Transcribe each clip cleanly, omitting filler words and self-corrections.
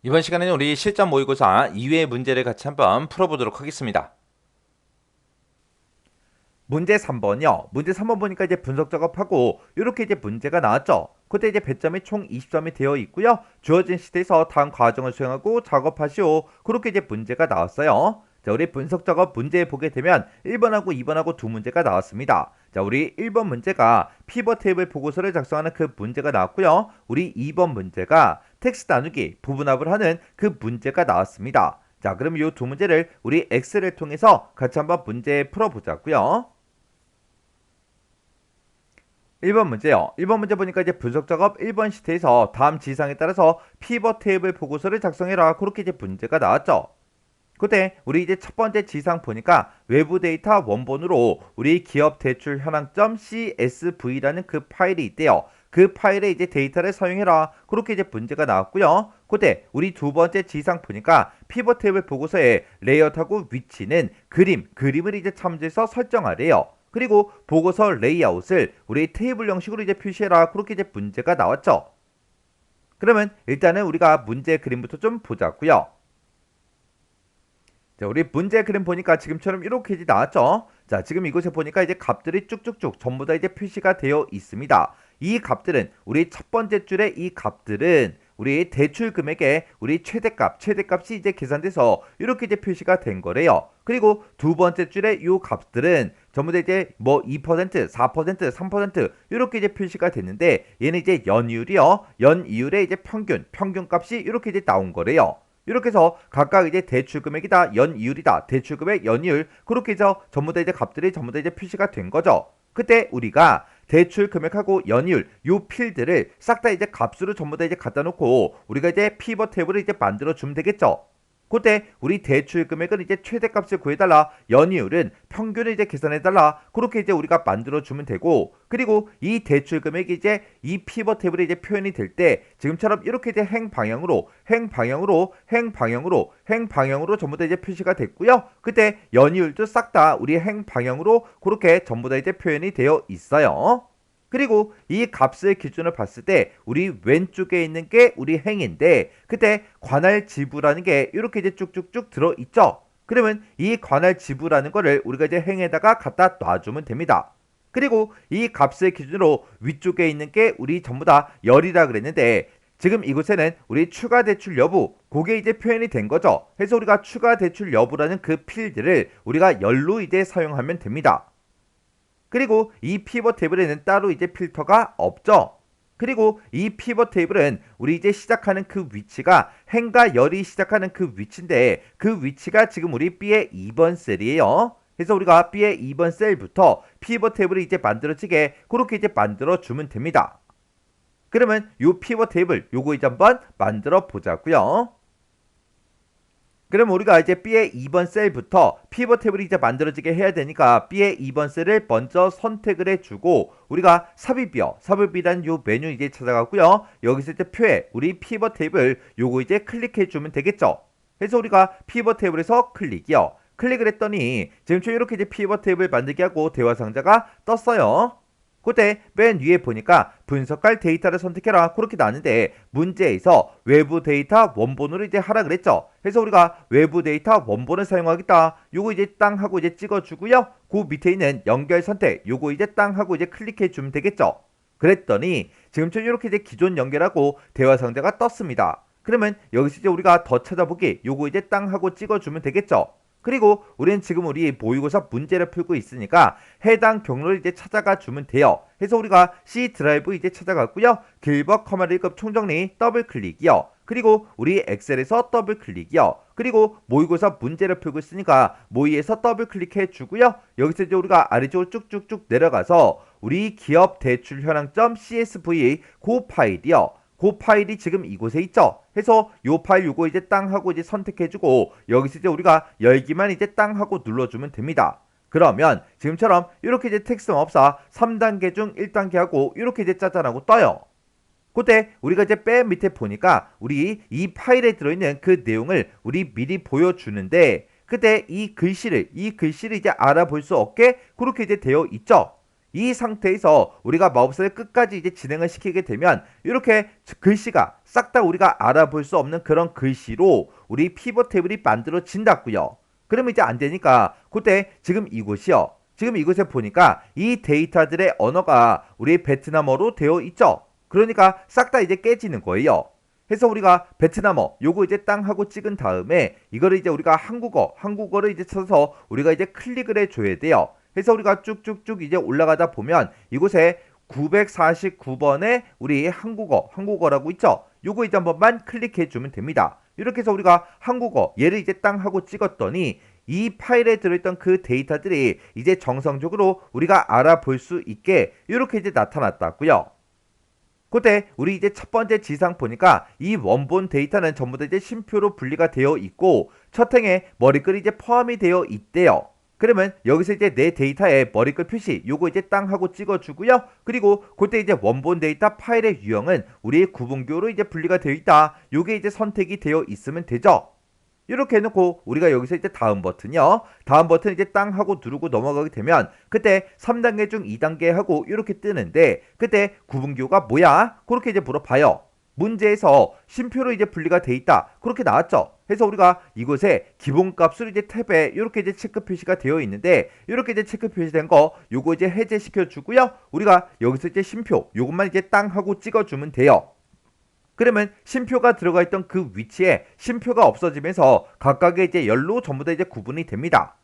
이번 시간에는 우리 실전 모의고사 2회 문제를 같이 한번 풀어보도록 하겠습니다. 문제 3번이요. 문제 3번 보니까 이제 분석 작업하고 이렇게 이제 문제가 나왔죠. 그때 이제 배점이 총 20점이 되어 있고요. 주어진 시대에서 다음 과정을 수행하고 작업하시오. 그렇게 이제 문제가 나왔어요. 자, 우리 분석 작업 문제 보게 되면 1번하고 2번하고 두 문제가 나왔습니다. 자, 우리 1번 문제가 피벗 테이블 보고서를 작성하는 그 문제가 나왔고요. 우리 2번 문제가 텍스트 나누기, 부분합을 하는 그 문제가 나왔습니다. 자, 그럼 이 두 문제를 우리 엑셀을 통해서 같이 한번 문제 풀어보자고요. 1번 문제요. 1번 문제 보니까 이제 분석 작업 1번 시트에서 다음 지상에 따라서 피벗 테이블 보고서를 작성해라. 그렇게 이제 문제가 나왔죠. 그때 우리 이제 첫 번째 지상 보니까 외부 데이터 원본으로 우리 기업 대출 현황점 CSV라는 그 파일이 있대요. 그 파일에 이제 데이터를 사용해라. 그렇게 이제 문제가 나왔고요. 그때 우리 두 번째 지상 보니까 피벗 테이블 보고서의 레이아웃하고 위치는 그림을 이제 참조해서 설정하래요. 그리고 보고서 레이아웃을 우리 테이블 형식으로 이제 표시해라. 그렇게 이제 문제가 나왔죠. 그러면 일단은 우리가 문제 그림부터 좀 보자고요. 자, 우리 문제 그림 보니까 지금처럼 이렇게 이제 나왔죠. 자, 지금 이곳에 보니까 이제 값들이 쭉쭉쭉 전부 다 이제 표시가 되어 있습니다. 이 값들은 우리 첫 번째 줄의 이 값들은 우리 대출 금액의 우리 최대값이 이제 계산돼서 이렇게 이제 표시가 된 거래요. 그리고 두 번째 줄의 이 값들은 전부 다 이제 뭐 2%, 4%, 3% 이렇게 이제 표시가 됐는데 얘는 이제 연이율이요. 연이율의 이제 평균값이 이렇게 이제 나온 거래요. 이렇게 해서 각각 이제 대출 금액이다, 연이율이다, 대출 금액, 연이율 그렇게 해서 전부 다 이제 값들이 전부 다 이제 표시가 된 거죠. 그때 우리가 대출 금액하고 연이율 요 필드를 싹 다 이제 값으로 전부 다 이제 갖다 놓고 우리가 이제 피벗 테이블을 이제 만들어 주면 되겠죠. 그때 우리 대출 금액은 이제 최대값을 구해달라, 연이율은 평균을 이제 계산해달라, 그렇게 이제 우리가 만들어 주면 되고, 그리고 이 대출 금액이 이제 이 피벗 테이블에 이제 표현이 될 때 지금처럼 이렇게 이제 행방향으로 전부 다 이제 표시가 됐고요. 그때 연이율도 싹 다 우리 행방향으로 그렇게 전부 다 이제 표현이 되어 있어요. 그리고 이 값을 기준으로 봤을 때 우리 왼쪽에 있는 게 우리 행인데 그때 관할 지부라는 게 이렇게 이제 쭉쭉쭉 들어 있죠. 그러면 이 관할 지부라는 거를 우리가 이제 행에다가 갖다 놔주면 됩니다. 그리고 이 값을 기준으로 위쪽에 있는 게 우리 전부 다 열이라 그랬는데 지금 이곳에는 우리 추가 대출 여부 그게 이제 표현이 된 거죠. 그래서 우리가 추가 대출 여부라는 그 필드를 우리가 열로 이제 사용하면 됩니다. 그리고 이 피벗 테이블에는 따로 이제 필터가 없죠. 그리고 이 피벗 테이블은 우리 이제 시작하는 그 위치가 행과 열이 시작하는 그 위치인데 그 위치가 지금 우리 B의 2번 셀이에요. 그래서 우리가 B의 2번 셀부터 피벗 테이블이 이제 만들어지게 그렇게 이제 만들어 주면 됩니다. 그러면 요 피벗 테이블 요거 이제 한번 만들어 보자고요. 그럼 우리가 이제 B의 2번 셀부터 피벗 테이블이 이제 만들어지게 해야 되니까 B의 2번 셀을 먼저 선택을 해주고 우리가 삽입이라는 요 메뉴 이제 찾아가고요. 여기서 이제 표에 우리 피벗 테이블 요거 이제 클릭해주면 되겠죠. 그래서 우리가 피벗 테이블에서 클릭이요. 클릭을 했더니 지금처럼 이렇게 이제 피벗 테이블 만들기 하고 대화 상자가 떴어요. 그때 맨 위에 보니까 분석할 데이터를 선택해라 그렇게 나왔는데 문제에서 외부 데이터 원본으로 이제 하라 그랬죠. 그래서 우리가 외부 데이터 원본을 사용하겠다. 요거 이제 땅 하고 이제 찍어주고요. 그 밑에 있는 연결 선택 요거 이제 땅 하고 이제 클릭해 주면 되겠죠. 그랬더니 지금처럼 이렇게 이제 기존 연결하고 대화 상자가 떴습니다. 그러면 여기서 이제 우리가 더 찾아보기 요거 이제 땅 하고 찍어주면 되겠죠. 그리고 우리는 지금 우리 모의고사 문제를 풀고 있으니까 해당 경로를 이제 찾아가 주면 돼요. 그래서 우리가 C 드라이브 이제 찾아갔고요. 길벗 커마 1급 총정리 더블 클릭이요. 그리고 우리 엑셀에서 더블 클릭이요. 그리고 모의고사 문제를 풀고 있으니까 모의에서 더블 클릭해 주고요. 여기서 이제 우리가 아래쪽으로 쭉쭉쭉 내려가서 우리 기업 대출 현황점 CSV 그 파일이요. 그 파일이 지금 이곳에 있죠. 해서 요 파일 요거 이제 땅 하고 이제 선택해주고 여기서 이제 우리가 열기만 이제 땅 하고 눌러주면 됩니다. 그러면 지금처럼 이렇게 이제 텍스트 업사 3단계 중 1단계 하고 이렇게 이제 짜잔하고 떠요. 그때 우리가 이제 맨 밑에 보니까 우리 이 파일에 들어있는 그 내용을 우리 미리 보여주는데 그때 이 글씨를 이제 알아볼 수 없게 그렇게 이제 되어 있죠. 이 상태에서 우리가 마법사를 끝까지 이제 진행을 시키게 되면 이렇게 글씨가 싹 다 우리가 알아볼 수 없는 그런 글씨로 우리 피벗 테이블이 만들어진다고요. 그러면 이제 안 되니까 그때 지금 이곳이요. 지금 이곳에 보니까 이 데이터들의 언어가 우리 베트남어로 되어 있죠. 그러니까 싹 다 이제 깨지는 거예요. 해서 우리가 베트남어 요거 이제 땅 하고 찍은 다음에 이거를 이제 우리가 한국어를 이제 쳐서 우리가 이제 클릭을 해줘야 돼요. 해서 우리가 쭉쭉쭉 이제 올라가다 보면 이곳에 949번에 우리 한국어라고 있죠. 요거 이제 한 번만 클릭해 주면 됩니다. 이렇게 해서 우리가 한국어 얘를 이제 땅 하고 찍었더니 이 파일에 들어있던 그 데이터들이 이제 정상적으로 우리가 알아볼 수 있게 이렇게 이제 나타났다고요. 그때 우리 이제 첫 번째 지상 보니까 이 원본 데이터는 전부 다 이제 쉼표로 분리가 되어 있고 첫 행에 머리글이 이제 포함이 되어 있대요. 그러면 여기서 이제 내 데이터에 머리글 표시 요거 이제 땅 하고 찍어주고요. 그리고 그때 이제 원본 데이터 파일의 유형은 우리의 구분교로 이제 분리가 되어 있다. 요게 이제 선택이 되어 있으면 되죠. 이렇게 해놓고 우리가 여기서 이제 다음 버튼이요. 다음 버튼 이제 땅 하고 누르고 넘어가게 되면 그때 3단계 중 2단계 하고 이렇게 뜨는데 그때 구분교가 뭐야? 그렇게 이제 물어봐요. 문제에서 쉼표로 이제 분리가 돼 있다. 그렇게 나왔죠. 해서 우리가 이곳에 기본값으로 이제 탭에 이렇게 이제 체크 표시가 되어 있는데 이렇게 이제 체크 표시된 거 요거 이제 해제시켜 주고요. 우리가 여기서 이제 쉼표 요것만 이제 땅 하고 찍어 주면 돼요. 그러면 쉼표가 들어가 있던 그 위치에 쉼표가 없어지면서 각각의 이제 열로 전부 다 이제 구분이 됩니다.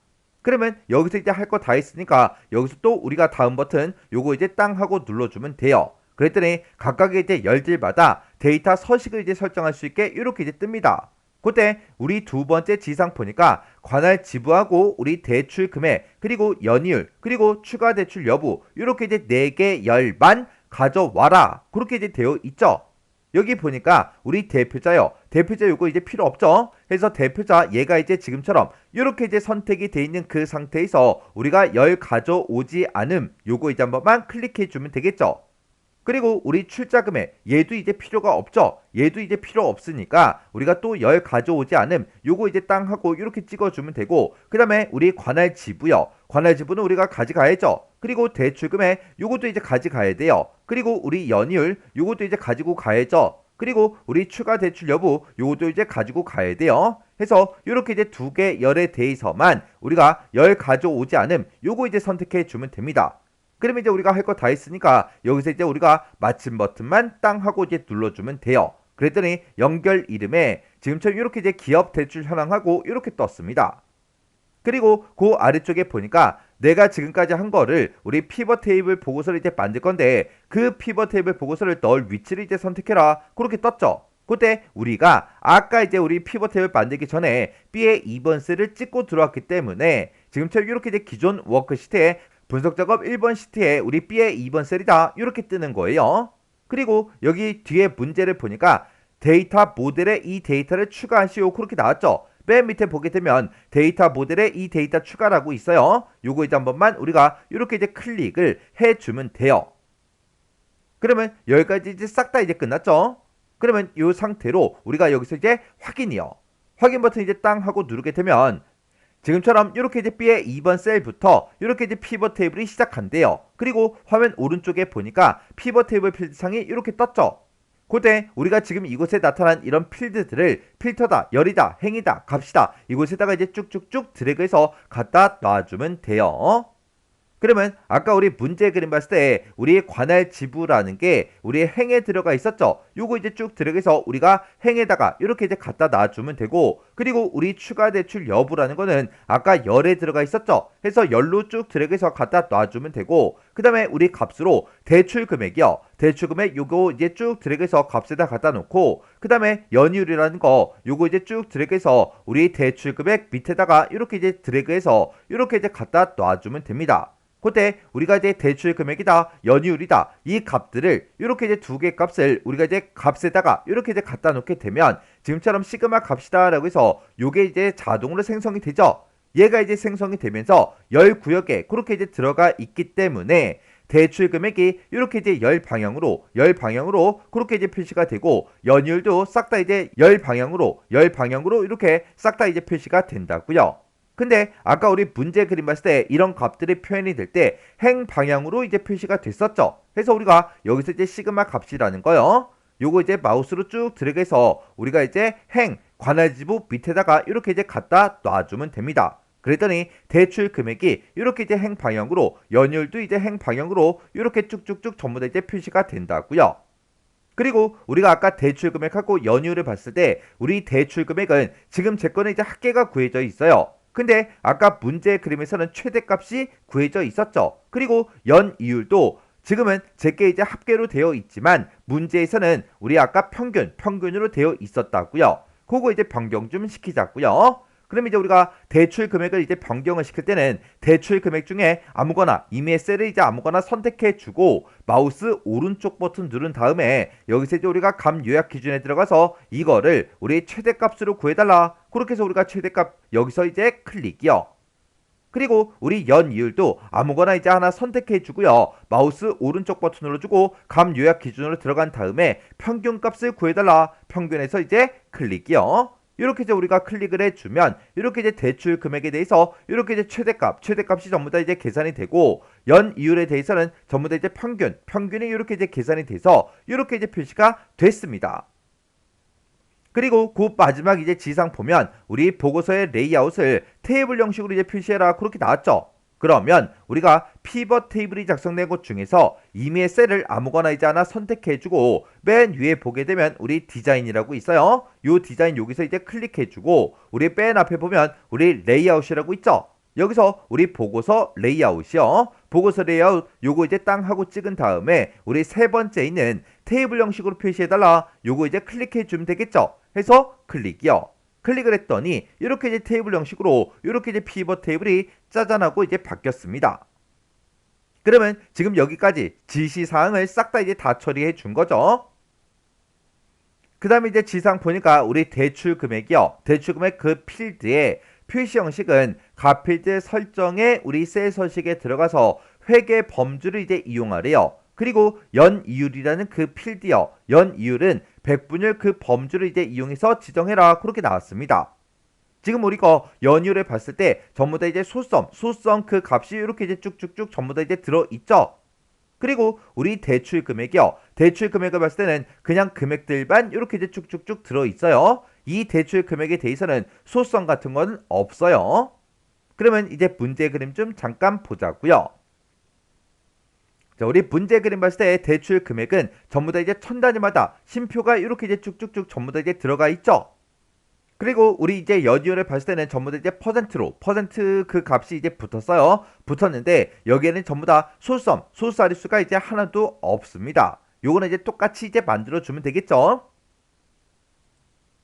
그러면 여기서 이제 할 거 다 했으니까 여기서 또 우리가 다음 버튼 요거 이제 땅 하고 눌러주면 돼요. 그랬더니 각각의 이제 열들마다 데이터 서식을 이제 설정할 수 있게 이렇게 이제 뜹니다. 그때 우리 두 번째 지상 보니까 관할 지부하고 우리 대출 금액 그리고 연이율 그리고 추가 대출 여부 이렇게 이제 4개 열만 가져와라 그렇게 이제 되어 있죠. 여기 보니까 우리 대표자요. 대표자 요거 이제 필요 없죠. 해서 대표자 얘가 이제 지금처럼 이렇게 이제 선택이 돼 있는 그 상태에서 우리가 열 가져오지 않음 요거 이제 한 번만 클릭해 주면 되겠죠. 그리고 우리 출자금액 얘도 이제 필요가 없죠. 얘도 이제 필요 없으니까 우리가 또 열 가져오지 않음 요거 이제 땅 하고 이렇게 찍어주면 되고 그 다음에 우리 관할 지부요. 관할 지부는 우리가 가져가야죠. 그리고 대출금액 요것도 이제 가져가야 돼요. 그리고 우리 연이율 요것도 이제 가지고 가야죠. 그리고 우리 추가 대출 여부 요것도 이제 가지고 가야 돼요. 해서 이렇게 이제 2개 열에 대해서만 우리가 열 가져오지 않음 요거 이제 선택해 주면 됩니다. 그러면 이제 우리가 할 거 다 했으니까 여기서 이제 우리가 마침 버튼만 땅 하고 이제 눌러주면 돼요. 그랬더니 연결 이름에 지금처럼 이렇게 이제 기업 대출 현황하고 이렇게 떴습니다. 그리고 그 아래쪽에 보니까 내가 지금까지 한 거를 우리 피벗 테이블 보고서를 이제 만들 건데 그 피벗 테이블 보고서를 넣을 위치를 이제 선택해라 그렇게 떴죠. 그때 우리가 아까 이제 우리 피벗 테이블 만들기 전에 B의 2번 셀을 찍고 들어왔기 때문에 지금처럼 이렇게 이제 기존 워크시트에 분석 작업 1번 시트에 우리 B의 2번 셀이다 이렇게 뜨는 거예요. 그리고 여기 뒤에 문제를 보니까 데이터 모델에 이 데이터를 추가하시오 그렇게 나왔죠. 맨 밑에 보게 되면 데이터 모델에 이 데이터 추가라고 있어요. 요거 이제 한 번만 우리가 이렇게 이제 클릭을 해주면 돼요. 그러면 여기까지 이제 싹 다 이제 끝났죠. 그러면 이 상태로 우리가 여기서 이제 확인이요. 확인 버튼 이제 땅 하고 누르게 되면 지금처럼 이렇게 이제 B의 2번 셀부터 이렇게 이제 피벗 테이블이 시작한대요. 그리고 화면 오른쪽에 보니까 피벗 테이블 필드창이 이렇게 떴죠. 그때 우리가 지금 이곳에 나타난 이런 필드들을 필터다, 열이다, 행이다, 값이다 이곳에다가 이제 쭉쭉쭉 드래그해서 갖다 놔주면 돼요. 그러면 아까 우리 문제 그림 봤을 때 우리의 관할 지부라는 게 우리의 행에 들어가 있었죠. 요거 이제 쭉 드래그해서 우리가 행에다가 이렇게 이제 갖다 놔주면 되고 그리고 우리 추가 대출 여부라는 거는 아까 열에 들어가 있었죠. 해서 열로 쭉 드래그해서 갖다 놔주면 되고 그 다음에 우리 값으로 대출 금액이요. 대출 금액 요거 이제 쭉 드래그해서 값에다 갖다 놓고 그 다음에 연이율이라는 거 요거 이제 쭉 드래그해서 우리 대출 금액 밑에다가 이렇게 이제 드래그해서 이렇게 이제 갖다 놔주면 됩니다. 그때 우리가 이제 대출 금액이다, 연이율이다 이 값들을 이렇게 이제 2개 값을 우리가 이제 값에다가 이렇게 이제 갖다 놓게 되면 지금처럼 시그마 값이다라고 해서 요게 이제 자동으로 생성이 되죠. 얘가 이제 생성이 되면서 열 구역에 그렇게 이제 들어가 있기 때문에 대출 금액이 이렇게 이제 열 방향으로 그렇게 이제 표시가 되고 연이율도 싹 다 이제 열 방향으로 이렇게 싹 다 이제 표시가 된다고요. 근데 아까 우리 문제 그림 봤을 때 이런 값들이 표현이 될 때 행 방향으로 이제 표시가 됐었죠. 그래서 우리가 여기서 이제 시그마 값이라는 거요. 요거 이제 마우스로 쭉 드래그해서 우리가 이제 행 관할지부 밑에다가 이렇게 이제 갖다 놔주면 됩니다. 그랬더니 대출 금액이 이렇게 이제 행 방향으로 연율도 이제 행 방향으로 이렇게 쭉쭉쭉 전부 다 이제 표시가 된다고요. 그리고 우리가 아까 대출 금액하고 연율을 봤을 때 우리 대출 금액은 지금 제 거는 이제 합계가 구해져 있어요. 근데 아까 문제 그림에서는 최대값이 구해져 있었죠. 그리고 연이율도 지금은 제게 이제 합계로 되어 있지만 문제에서는 우리 아까 평균으로 되어 있었다고요. 그거 이제 변경 좀 시키자고요. 그럼 이제 우리가 대출 금액을 이제 변경을 시킬 때는 대출 금액 중에 아무거나 이미의 셀을 이제 아무거나 선택해 주고 마우스 오른쪽 버튼 누른 다음에 여기서 이제 우리가 값 요약 기준에 들어가서 이거를 우리 최대값으로 구해달라. 그렇게 해서 우리가 최대값 여기서 이제 클릭이요. 그리고 우리 연이율도 아무거나 이제 하나 선택해 주고요. 마우스 오른쪽 버튼 눌러주고 값 요약 기준으로 들어간 다음에 평균값을 구해달라. 평균에서 이제 클릭이요. 이렇게 이제 우리가 클릭을 해주면 이렇게 이제 대출 금액에 대해서 이렇게 이제 최대값이 전부 다 이제 계산이 되고 연이율에 대해서는 전부 다 이제 평균이 이렇게 이제 계산이 돼서 이렇게 이제 표시가 됐습니다. 그리고 그 마지막 이제 지상 보면 우리 보고서의 레이아웃을 테이블 형식으로 이제 표시해라 그렇게 나왔죠. 그러면 우리가 피벗 테이블이 작성된 곳 중에서 임의의 셀을 아무거나 이제 하나 선택해주고 맨 위에 보게 되면 우리 디자인이라고 있어요. 요 디자인 여기서 이제 클릭해주고 우리 맨 앞에 보면 우리 레이아웃이라고 있죠. 여기서 우리 보고서 레이아웃이요. 보고서 레이아웃 요거 이제 땅 하고 찍은 다음에 우리 세 번째 있는 테이블 형식으로 표시해달라. 요거 이제 클릭해주면 되겠죠. 해서 클릭이요. 클릭을 했더니 이렇게 이제 테이블 형식으로 이렇게 이제 피벗 테이블이 짜잔하고 이제 바뀌었습니다. 그러면 지금 여기까지 지시사항을 싹 다 이제 다 처리해 준 거죠. 그 다음에 이제 지상 보니까 우리 대출 금액이요. 대출 금액 그 필드에 표시 형식은 가필드 설정에 우리 셀 서식에 들어가서 회계 범주를 이제 이용하래요. 그리고 연이율이라는 그 필드요. 연이율은 백분율 그 범주를 이제 이용해서 지정해라. 그렇게 나왔습니다. 지금 우리가 연이율을 봤을 때 전부 다 이제 소썸 그 값이 이렇게 이제 쭉쭉쭉 전부 다 이제 들어있죠. 그리고 우리 대출 금액이요. 대출 금액을 봤을 때는 그냥 금액들만 이렇게 이제 쭉쭉쭉 들어있어요. 이 대출 금액에 대해서는 소썸 같은 건 없어요. 그러면 이제 문제 그림 좀 잠깐 보자고요. 자, 우리 문제 그림 봤을 때 대출 금액은 전부 다 이제 천 단위마다 심표가 이렇게 이제 쭉쭉쭉 전부 다 이제 들어가 있죠. 그리고 우리 이제 연이율을 봤을 때는 전부 다 이제 퍼센트 그 값이 이제 붙었어요. 붙었는데 여기에는 전부 다 소썸, 소수자릿수가 이제 하나도 없습니다. 요거는 이제 똑같이 이제 만들어주면 되겠죠.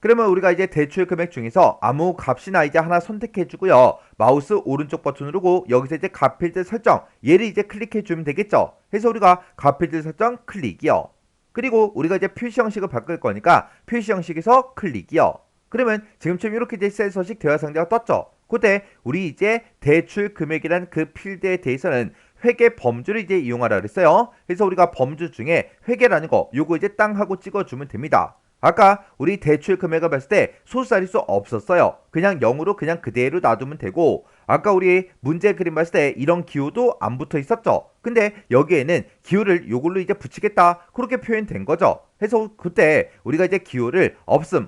그러면 우리가 이제 대출 금액 중에서 아무 값이나 이제 하나 선택해주고요. 마우스 오른쪽 버튼 누르고 여기서 이제 가필드 설정 얘를 이제 클릭해주면 되겠죠. 그래서 우리가 가필드 설정 클릭이요. 그리고 우리가 이제 표시 형식을 바꿀 거니까 표시 형식에서 클릭이요. 그러면 지금처럼 이렇게 이제 셀 서식 대화 상자가 떴죠. 그때 우리 이제 대출 금액이란 그 필드에 대해서는 회계 범주를 이제 이용하라 그랬어요. 그래서 우리가 범주 중에 회계라는 거 요거 이제 땅 하고 찍어주면 됩니다. 아까 우리 대출 금액을 봤을 때 소수자릿수 없었어요. 그냥 0으로 그냥 그대로 놔두면 되고 아까 우리 문제 그림 봤을 때 이런 기호도 안 붙어 있었죠. 근데 여기에는 기호를 요걸로 이제 붙이겠다 그렇게 표현된 거죠. 그래서 그때 우리가 이제 기호를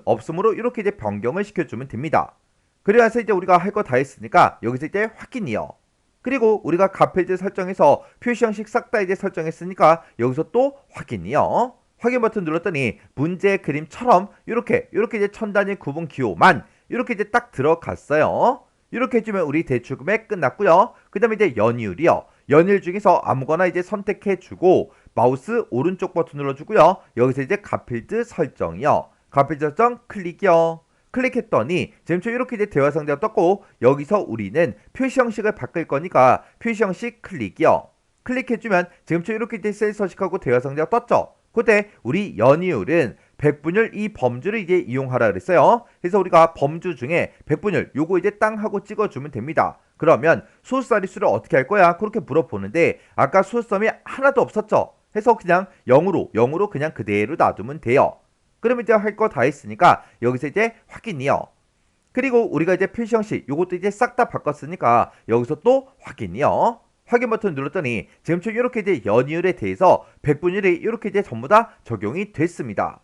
없음으로 이렇게 이제 변경을 시켜주면 됩니다. 그래서 이제 우리가 할 거 다 했으니까 여기서 이제 확인이요. 그리고 우리가 가필드 설정해서 표시 형식 싹 다 이제 설정했으니까 여기서 또 확인이요. 확인 버튼 눌렀더니 문제 그림처럼 이렇게 이제 천 단위 구분 기호만 이렇게 이제 딱 들어갔어요. 이렇게 해주면 우리 대출 금액 끝났고요. 그 다음에 이제 연이율이요. 연이율 중에서 아무거나 이제 선택해주고 마우스 오른쪽 버튼 눌러주고요. 여기서 이제 가필드 설정이요. 가필드 설정 클릭이요. 클릭했더니 지금처럼 이렇게 이제 대화 상자가 떴고 여기서 우리는 표시 형식을 바꿀 거니까 표시 형식 클릭이요. 클릭해주면 지금처럼 이렇게 이제 셀 서식하고 대화 상자가 떴죠. 그때 우리 연이율은 백분율 이 범주를 이제 이용하라 그랬어요. 그래서 우리가 범주 중에 백분율 요거 이제 땅 하고 찍어주면 됩니다. 그러면 소수자릿수를 어떻게 할 거야? 그렇게 물어보는데 아까 소수점이 하나도 없었죠. 해서 그냥 0으로 그냥 그대로 놔두면 돼요. 그러면 이제 할 거 다 했으니까 여기서 이제 확인이요. 그리고 우리가 이제 표시 형식 요것도 이제 싹 다 바꿨으니까 여기서 또 확인이요. 확인 버튼 눌렀더니 지금처럼 이렇게 이제 연이율에 대해서 백분율이 이렇게 이제 전부 다 적용이 됐습니다.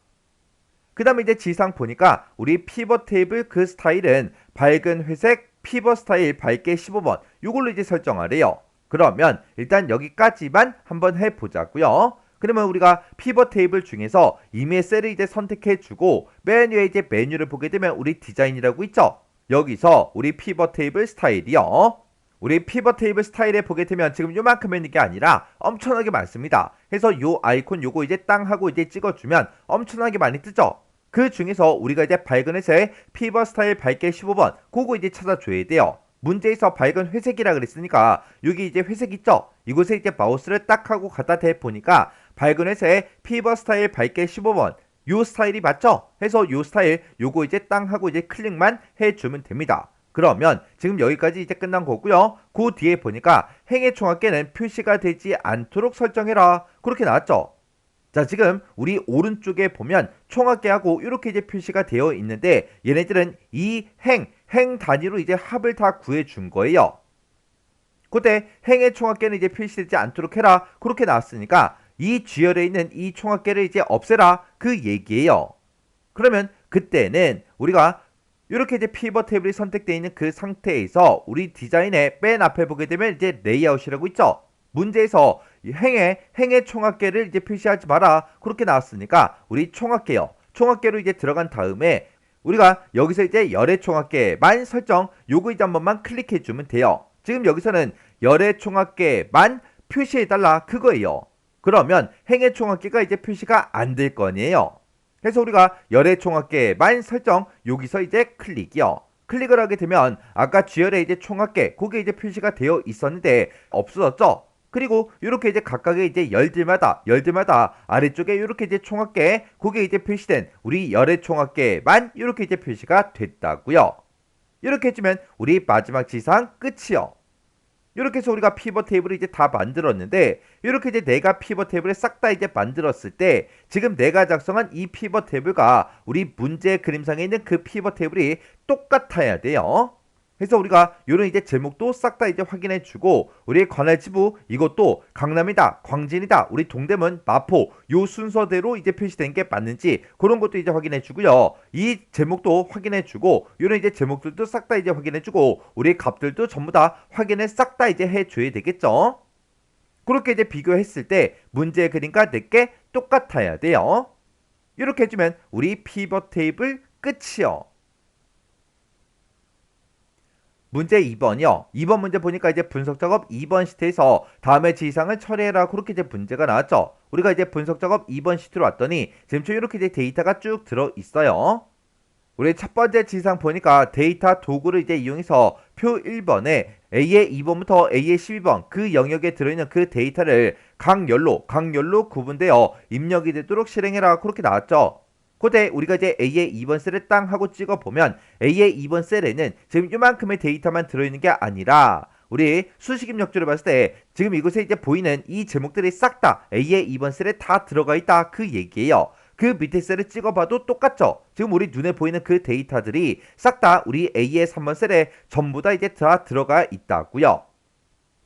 그 다음에 이제 지상 보니까 우리 피벗 테이블 그 스타일은 밝은 회색 피벗 스타일 밝게 15번 요걸로 이제 설정하래요. 그러면 일단 여기까지만 한번 해보자고요. 그러면 우리가 피벗 테이블 중에서 이메일 셀을 이제 선택해주고 맨 위에 이제 메뉴를 보게 되면 우리 디자인이라고 있죠. 여기서 우리 피벗 테이블 스타일이요. 우리 피벗 테이블 스타일에 보게 되면 지금 요만큼 있는 게 아니라 엄청나게 많습니다. 해서 요 아이콘 요거 이제 땅 하고 이제 찍어주면 엄청나게 많이 뜨죠. 그 중에서 우리가 이제 밝은 회색 피벗 스타일 밝게 15번 그거 이제 찾아줘야 돼요. 문제에서 밝은 회색이라 그랬으니까 여기 이제 회색 있죠? 이곳에 이제 마우스를 딱 하고 갖다 대보니까 밝은 회색 피벗 스타일 밝게 15번 요 스타일이 맞죠? 해서 요 스타일 요거 이제 땅 하고 이제 클릭만 해주면 됩니다. 그러면 지금 여기까지 이제 끝난 거고요. 그 뒤에 보니까 행의 총합계는 표시가 되지 않도록 설정해라 그렇게 나왔죠? 자, 지금 우리 오른쪽에 보면 총합계하고 이렇게 이제 표시가 되어 있는데 얘네들은 이 행 단위로 이제 합을 다 구해준 거예요. 그때 행의 총합계는 이제 표시되지 않도록 해라 그렇게 나왔으니까 이 G열에 있는 이 총합계를 이제 없애라 그 얘기예요. 그러면 그때는 우리가 이렇게 이제 피벗 테이블이 선택되어 있는 그 상태에서 우리 디자인의 맨 앞에 보게 되면 이제 레이아웃이라고 있죠. 문제에서 행의 총합계를 이제 표시하지 마라 그렇게 나왔으니까 우리 총합계요. 총합계로 이제 들어간 다음에 우리가 여기서 이제 열의 총합계만 설정 요거 이제 한 번만 클릭해 주면 돼요. 지금 여기서는 열의 총합계만 표시해달라 그거예요. 그러면 행의 총합계가 이제 표시가 안 될 거 아니에요. 그래서 우리가 열의 총합계만 설정 여기서 이제 클릭이요. 클릭을 하게 되면 아까 G열의 이제 총합계 그게 이제 표시가 되어 있었는데 없어졌죠. 그리고 이렇게 이제 각각의 이제 열들마다 아래쪽에 이렇게 이제 총합계 그게 이제 표시된 우리 열의 총합계만 이렇게 이제 표시가 됐다고요. 이렇게 해주면 우리 마지막 지상 끝이요. 이렇게 해서 우리가 피벗 테이블을 이제 다 만들었는데 이렇게 이제 내가 피벗 테이블을 싹 다 이제 만들었을 때 지금 내가 작성한 이 피벗 테이블과 우리 문제 그림상에 있는 그 피벗 테이블이 똑같아야 돼요. 그래서 우리가 이런 이제 제목도 싹 다 이제 확인해 주고 우리 관할 지부 이것도 강남이다, 광진이다, 우리 동대문, 마포 요 순서대로 이제 표시된 게 맞는지 그런 것도 이제 확인해 주고요. 이 제목도 확인해 주고 이런 이제 제목들도 싹 다 이제 확인해 주고 우리 값들도 전부 다 확인을 싹 다 이제 해 줘야 되겠죠. 그렇게 이제 비교했을 때 문제 그림과 내게 똑같아야 돼요. 이렇게 해주면 우리 피벗 테이블 끝이요. 문제 2번이요. 2번 문제 보니까 이제 분석 작업 2번 시트에서 다음의 지상을 처리해라 그렇게 이제 문제가 나왔죠. 우리가 이제 분석 작업 2번 시트로 왔더니 지금 이렇게 이제 데이터가 쭉 들어 있어요. 우리 첫 번째 지상 보니까 데이터 도구를 이제 이용해서 표 1번에 A의 2번부터 A의 12번 그 영역에 들어있는 그 데이터를 각열로 구분되어 입력이 되도록 실행해라 그렇게 나왔죠. 그때 우리가 이제 A의 2번 셀을 땅 하고 찍어보면 A의 2번 셀에는 지금 이만큼의 데이터만 들어있는 게 아니라 우리 수식 입력줄을 봤을 때 지금 이곳에 이제 보이는 이 제목들이 싹 다 A의 2번 셀에 다 들어가 있다 그 얘기예요. 그 밑에 셀을 찍어봐도 똑같죠. 지금 우리 눈에 보이는 그 데이터들이 싹 다 우리 A의 3번 셀에 전부 다 이제 다 들어가 있다고요.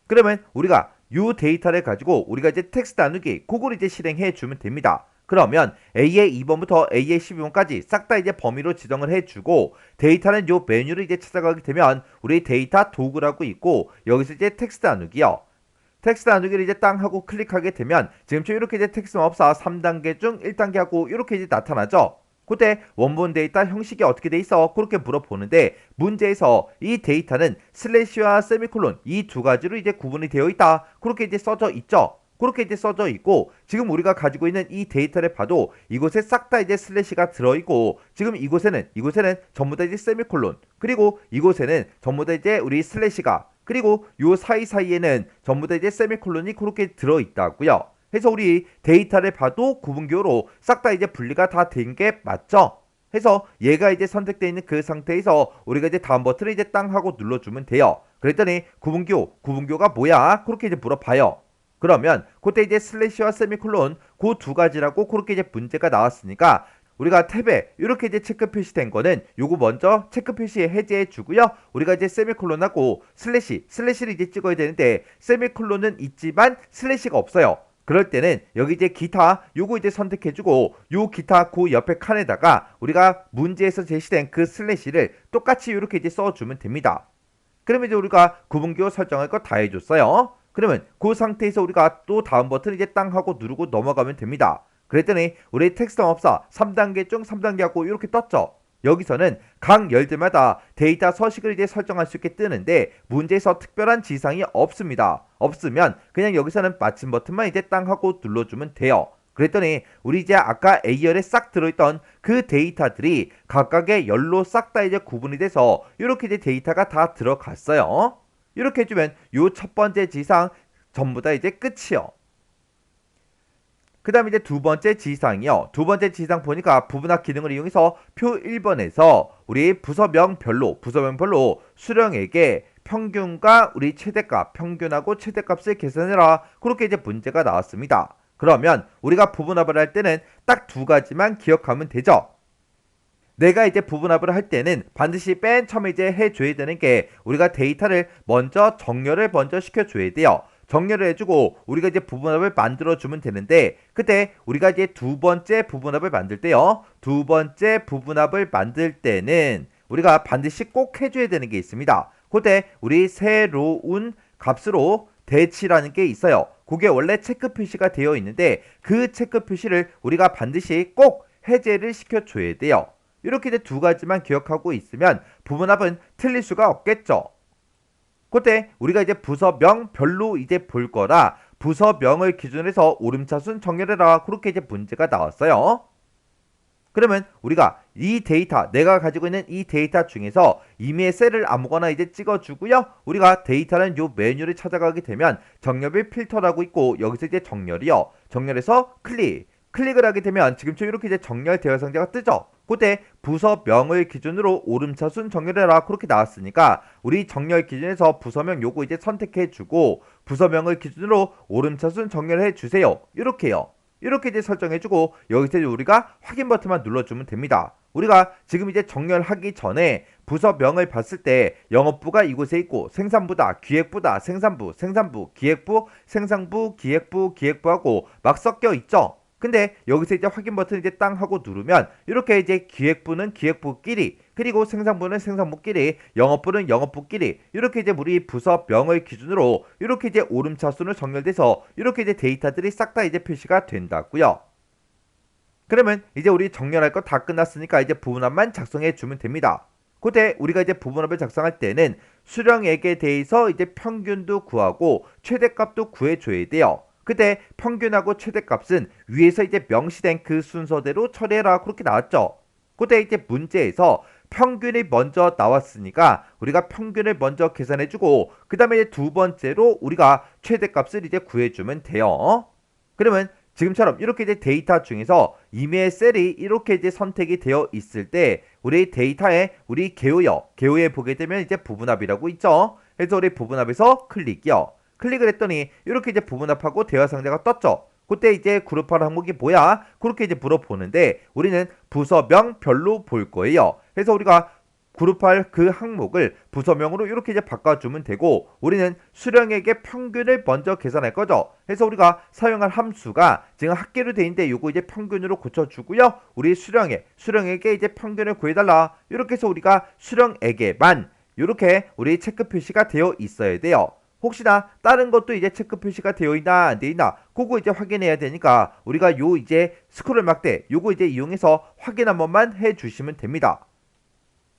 그러면 우리가 이 데이터를 가지고 우리가 이제 텍스트 나누기 그걸 이제 실행해 주면 됩니다. 그러면 A의 2번부터 A의 12번까지 싹 다 이제 범위로 지정을 해주고 데이터는 요 메뉴를 이제 찾아가게 되면 우리 데이터 도구라고 있고 여기서 이제 텍스트 나누기요. 텍스트 나누기를 이제 땅 하고 클릭하게 되면 지금처럼 이렇게 이제 텍스트 마법사 3단계 중 1단계 하고 이렇게 이제 나타나죠. 그때 원본 데이터 형식이 어떻게 돼 있어? 그렇게 물어보는데 문제에서 이 데이터는 슬래시와 세미콜론 이 두 가지로 이제 구분이 되어 있다. 그렇게 이제 써져 있죠. 그렇게 이제 써져 있고 지금 우리가 가지고 있는 이 데이터를 봐도 이곳에 싹 다 이제 슬래시가 들어있고 지금 이곳에는 전부 다 이제 세미콜론 그리고 이곳에는 전부 다 이제 우리 슬래시가 그리고 요 사이사이에는 전부 다 이제 세미콜론이 그렇게 들어있다고요. 해서 우리 데이터를 봐도 구분교로 싹 다 이제 분리가 다 된 게 맞죠? 해서 얘가 이제 선택되어 있는 그 상태에서 우리가 이제 다음 버튼을 이제 땅 하고 눌러주면 돼요. 그랬더니 구분교가 뭐야? 그렇게 이제 물어봐요. 그러면 그때 이제 슬래시와 세미콜론 그 두 가지라고 그렇게 이제 문제가 나왔으니까 우리가 탭에 이렇게 이제 체크 표시된 거는 요거 먼저 체크 표시 해제해 주고요. 우리가 이제 세미콜론하고 슬래시를 이제 찍어야 되는데 세미콜론은 있지만 슬래시가 없어요. 그럴 때는 여기 이제 기타 요거 이제 선택해주고 요 기타 그 옆에 칸에다가 우리가 문제에서 제시된 그 슬래시를 똑같이 이렇게 이제 써주면 됩니다. 그러면 이제 우리가 구분기호 설정할 거 다 해줬어요. 그러면 그 상태에서 우리가 또 다음 버튼 이제 땅 하고 누르고 넘어가면 됩니다. 그랬더니 우리 텍스트 업사 3단계 중 3단계 하고 이렇게 떴죠. 여기서는 각 열들마다 데이터 서식을 이제 설정할 수 있게 뜨는데 문제에서 특별한 지상이 없습니다. 없으면 그냥 여기서는 마침 버튼만 이제 땅 하고 눌러주면 돼요. 그랬더니 우리 이제 아까 A열에 싹 들어있던 그 데이터들이 각각의 열로 싹 다 이제 구분이 돼서 이렇게 이제 데이터가 다 들어갔어요. 이렇게 해주면 요 첫 번째 지상 전부 다 이제 끝이요. 그 다음에 이제 두 번째 지상이요. 두 번째 지상 보니까 부분합 기능을 이용해서 표 1번에서 우리 부서명별로 수령에게 평균과 우리 최대값, 평균하고 최대값을 계산해라. 그렇게 이제 문제가 나왔습니다. 그러면 우리가 부분합을 할 때는 딱 두 가지만 기억하면 되죠. 내가 이제 부분합을 할 때는 반드시 맨 처음에 이제 해줘야 되는 게 우리가 데이터를 먼저 정렬을 먼저 시켜줘야 돼요. 정렬을 해주고 우리가 이제 부분합을 만들어주면 되는데 그때 우리가 이제 두 번째 부분합을 만들 때요. 두 번째 부분합을 만들 때는 우리가 반드시 꼭 해줘야 되는 게 있습니다. 그때 우리 새로운 값으로 대치라는 게 있어요. 그게 원래 체크 표시가 되어 있는데 그 체크 표시를 우리가 반드시 꼭 해제를 시켜줘야 돼요. 이렇게 이제 두 가지만 기억하고 있으면 부분합은 틀릴 수가 없겠죠. 그때 우리가 이제 부서명별로 이제 볼 거라 부서명을 기준으로 해서 오름차순 정렬해라. 그렇게 이제 문제가 나왔어요. 그러면 우리가 이 데이터, 내가 가지고 있는 이 데이터 중에서 임의의 셀을 아무거나 이제 찍어주고요. 우리가 데이터는 요 메뉴를 찾아가게 되면 정렬 필터라고 있고 여기서 이제 정렬이요. 정렬해서 클릭을 하게 되면 지금처럼 이렇게 이제 정렬 대여 상자가 뜨죠. 그때 부서명을 기준으로 오름차순 정렬해라. 그렇게 나왔으니까 우리 정렬 기준에서 부서명 요거 이제 선택해주고 부서명을 기준으로 오름차순 정렬해 주세요. 이렇게요. 이렇게 이제 설정해주고 여기서 이제 우리가 확인 버튼만 눌러주면 됩니다. 우리가 지금 이제 정렬하기 전에 부서명을 봤을 때 영업부가 이곳에 있고 생산부다, 기획부다, 생산부, 기획부, 생산부, 기획부하고 막 섞여 있죠. 근데 여기서 이제 확인 버튼 이제 땅 하고 누르면 이렇게 이제 기획부는 기획부끼리 그리고 생산부는 생산부끼리 영업부는 영업부끼리 이렇게 이제 우리 부서명을 기준으로 이렇게 이제 오름차순으로 정렬돼서 이렇게 이제 데이터들이 싹 다 이제 표시가 된다고요. 그러면 이제 우리 정렬할 거 다 끝났으니까 이제 부분합만 작성해 주면 됩니다. 그때 우리가 이제 부분합을 작성할 때는 수령액에 대해서 이제 평균도 구하고 최대값도 구해줘야 돼요. 그때 평균하고 최대값은 위에서 이제 명시된 그 순서대로 처리해라. 그렇게 나왔죠. 그때 이제 문제에서 평균이 먼저 나왔으니까 우리가 평균을 먼저 계산해주고 그 다음에 두 번째로 우리가 최대값을 이제 구해주면 돼요. 그러면 지금처럼 이렇게 이제 데이터 중에서 임의의 셀이 이렇게 이제 선택이 되어 있을 때 우리 데이터에 우리 개요에 보게 되면 이제 부분합이라고 있죠. 그래서 우리 부분합에서 클릭이요. 클릭을 했더니 이렇게 이제 부분합하고 대화 상자가 떴죠. 그때 이제 그룹할 항목이 뭐야? 그렇게 이제 물어보는데 우리는 부서명별로 볼 거예요. 그래서 우리가 그룹할 그 항목을 부서명으로 이렇게 이제 바꿔주면 되고 우리는 수령액의 평균을 먼저 계산할 거죠. 그래서 우리가 사용할 함수가 지금 합계로 돼 있는데 요거 이제 평균으로 고쳐주고요. 우리 수령액의 이제 평균을 구해달라. 이렇게 해서 우리가 수령액에만 이렇게 우리 체크 표시가 되어 있어야 돼요. 혹시나 다른 것도 이제 체크 표시가 되어 있나 안 되어 있나 그거 이제 확인해야 되니까 우리가 요 이제 스크롤 막대 요거 이제 이용해서 확인 한 번만 해 주시면 됩니다.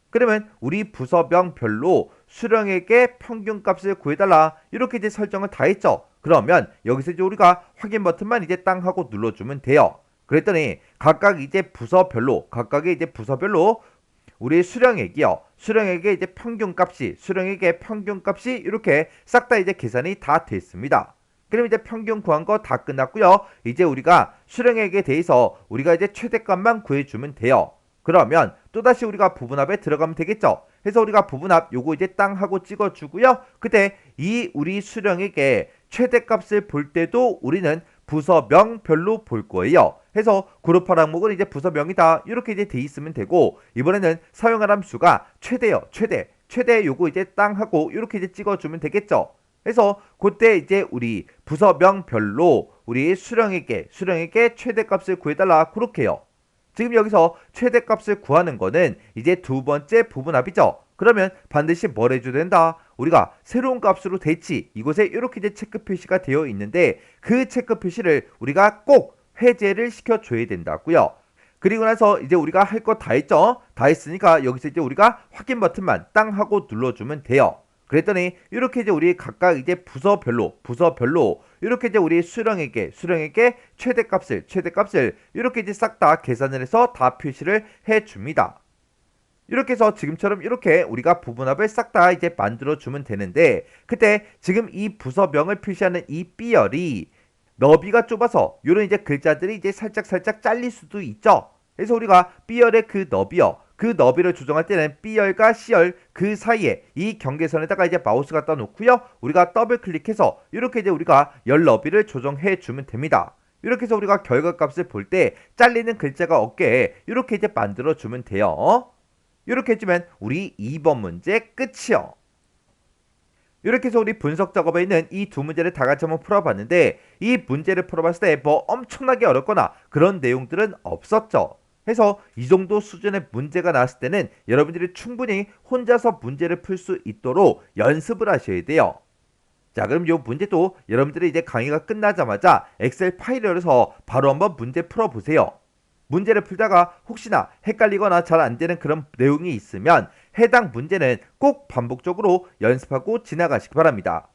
그러면 우리 부서명별로 수령액의 평균값을 구해달라 이렇게 이제 설정을 다 했죠. 그러면 여기서 이제 우리가 확인 버튼만 이제 땅 하고 눌러주면 돼요. 그랬더니 각각의 이제 부서별로 우리 수령액의 이제 수령액의 평균값이 이렇게 싹 다 이제 계산이 다 됐습니다. 그럼 이제 평균 구한 거 다 끝났고요. 이제 우리가 수령액에 대해서 우리가 이제 최대값만 구해주면 돼요. 그러면 또다시 우리가 부분합에 들어가면 되겠죠. 그래서 우리가 부분합 요거 이제 땅 하고 찍어주고요. 그때 이 우리 수령액의 최대값을 볼 때도 우리는 부서명별로 볼 거예요. 해서 그룹할 항목은 이제 부서명이다. 이렇게 이제 돼 있으면 되고, 이번에는 사용할 함수가 최대요. 최대 요거 이제 땅 하고 이렇게 이제 찍어주면 되겠죠. 그래서 그때 이제 우리 부서명별로 우리 수령에게 최대값을 구해달라 그렇게요. 지금 여기서 최대값을 구하는 거는 이제 두 번째 부분합이죠. 그러면 반드시 뭘 해줘야 된다? 우리가 새로운 값으로 대치, 이곳에 이렇게 이제 체크 표시가 되어 있는데 그 체크 표시를 우리가 꼭 해제를 시켜줘야 된다고요. 그리고 나서 이제 우리가 할 거 다 했죠? 다 했으니까 여기서 이제 우리가 확인 버튼만 땅 하고 눌러주면 돼요. 그랬더니 이렇게 이제 우리 각각 이제 부서별로 이렇게 이제 우리 수령에게 최대값을 이렇게 이제 싹 다 계산을 해서 다 표시를 해줍니다. 이렇게 해서 지금처럼 이렇게 우리가 부분합을 싹 다 이제 만들어 주면 되는데, 그때 지금 이 부서명을 표시하는 이 B열이 너비가 좁아서 이런 이제 글자들이 이제 살짝 잘릴 수도 있죠. 그래서 우리가 B열의 그 너비를 조정할 때는 B열과 C열 그 사이에 이 경계선에다가 이제 마우스 갖다 놓고요. 우리가 더블 클릭해서 이렇게 이제 우리가 열 너비를 조정해 주면 됩니다. 이렇게 해서 우리가 결과값을 볼 때 잘리는 글자가 없게 이렇게 이제 만들어 주면 돼요. 이렇게 해주면 우리 2번 문제 끝이요. 이렇게 해서 우리 분석 작업에 있는 이 두 문제를 다 같이 한번 풀어봤는데, 이 문제를 풀어봤을 때 뭐 엄청나게 어렵거나 그런 내용들은 없었죠. 해서 이 정도 수준의 문제가 나왔을 때는 여러분들이 충분히 혼자서 문제를 풀 수 있도록 연습을 하셔야 돼요. 자, 그럼 이 문제도 여러분들이 이제 강의가 끝나자마자 엑셀 파일을 열어서 바로 한번 문제 풀어보세요. 문제를 풀다가 혹시나 헷갈리거나 잘 안되는 그런 내용이 있으면 해당 문제는 꼭 반복적으로 연습하고 지나가시기 바랍니다.